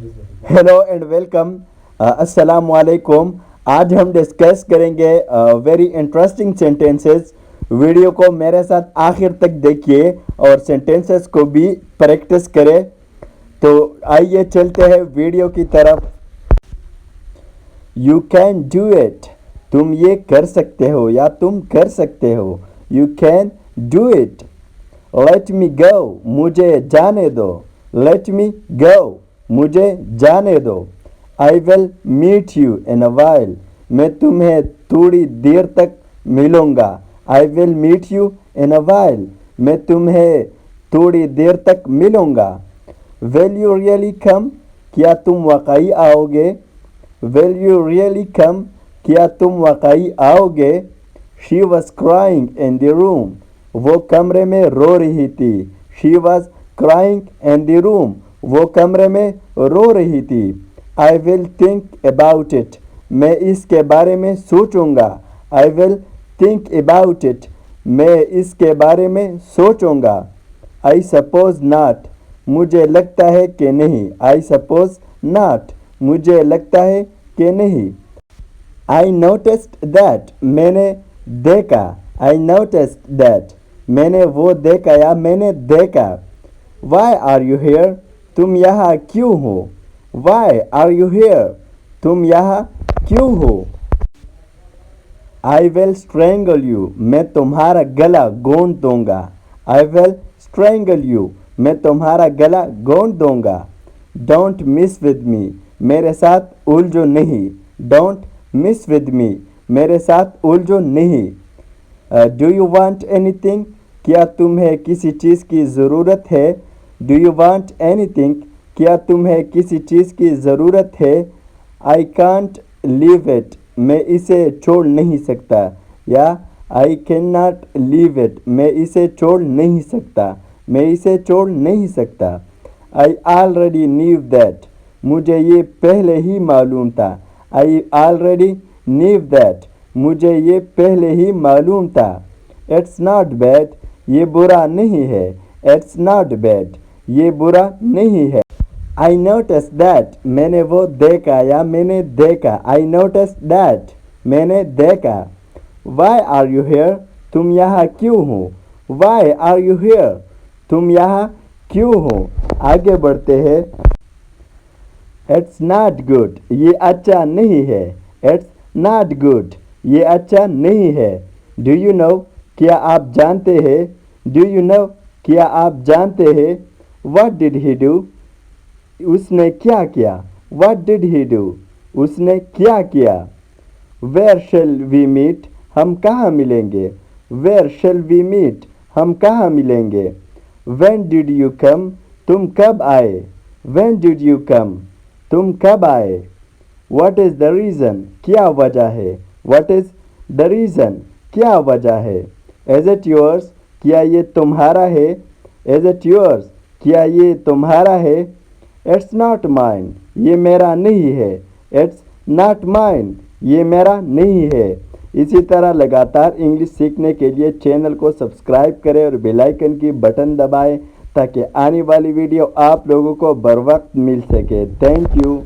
Hello and welcome. अस्सलाम वालेकुम। आज हम डिस्कस करेंगे वेरी इंटरेस्टिंग सेंटेंसेस। वीडियो को मेरे साथ आखिर तक देखिए और सेंटेंसेस को भी प्रैक्टिस करें। तो आइए चलते हैं वीडियो की तरफ। यू कैन डू इट, तुम ये कर सकते हो या तुम कर सकते हो। You can do it. Let me go, मुझे जाने दो। लेट मी गो, मुझे जाने दो। I will meet you in a while, मैं तुम्हें थोड़ी देर तक मिलूंगा। I will meet you in a while, मैं तुम्हें थोड़ी देर तक मिलूंगा। विल यू रियली कम, क्या तुम वाकई आओगे। विल यू रियली कम, क्या तुम वाकई आओगे। She was crying in the room, वो कमरे में रो रही थी। She was crying in the room, वो कमरे में रो रही थी। I will think about it, मैं इसके बारे में सोचूंगा। I will think about it, मैं इसके बारे में सोचूंगा। आई सपोज नॉट, मुझे लगता है कि नहीं। आई सपोज नॉट, मुझे लगता है कि नहीं। आई नोटिस्ड दैट, मैंने देखा। आई नोटिस्ड दैट, मैंने वो देखा या मैंने देखा। वाई आर यू हेयर, तुम यहाँ क्यों हो। वाई आर यू हेयर, तुम यहाँ क्यों हो। आई विल स्ट्रेंगल यू, मैं तुम्हारा गला घोंट दूंगा। आई विल स्ट्रेंगल यू, मैं तुम्हारा गला घोंट दूंगा। डोंट मिस विद मी, मेरे साथ उलझो नहीं। डोंट मिस विद मी, मेरे साथ उलझो नहीं। डू यू वांट एनीथिंग, क्या तुम्हें किसी चीज़ की ज़रूरत है। डू यू वांट एनीथिंग, क्या तुम्हें किसी चीज़ की ज़रूरत है। आई कांट लीव इट, मैं इसे छोड़ नहीं सकता। या I can not leave it, मैं इसे छोड़ नहीं सकता। मैं इसे छोड़ नहीं सकता। आई ऑलरेडी न्यू दैट, मुझे ये पहले ही मालूम था। आई ऑलरेडी न्यू दैट, मुझे ये पहले ही मालूम था। इट्स नॉट बैड, ये बुरा नहीं है। इट्स नॉट बैड, ये बुरा नहीं है। आई नोटिस दैट, मैंने वो देखा या मैंने देखा। आई नोटिस दैट, मैंने देखा। वाई आर यू हेयर, तुम यहाँ क्यों हो। वाई आर यू हेयर, तुम यहाँ क्यों हो। आगे बढ़ते हैं। इट्स नॉट गुड, ये अच्छा नहीं है। इट्स नॉट गुड, ये अच्छा नहीं है। डू यू नो, क्या आप जानते हैं। डू यू नो, क्या आप जानते हैं। व्हाट डिड ही डू, उसने क्या किया। व्हाट डिड ही डू, उसने क्या किया। वेयर शैल वी मीट, हम कहाँ मिलेंगे। वेयर शैल वी मीट, हम कहाँ मिलेंगे। व्हेन डिड यू कम, तुम कब आए। व्हेन डिड यू कम, तुम कब आए। व्हाट इज़ द रीज़न, क्या वजह है। व्हाट इज़ द रीज़न, क्या वजह है। इज़ इट योर्स, क्या ये तुम्हारा है। इज़ इट योर्स, क्या ये तुम्हारा है। इट्स नॉट माइन, ये मेरा नहीं है। इट्स नॉट माइन, ये मेरा नहीं है। इसी तरह लगातार इंग्लिश सीखने के लिए चैनल को सब्सक्राइब करें और बेल आइकन की बटन दबाएं ताकि आने वाली वीडियो आप लोगों को बर वक्त मिल सके। Thank you.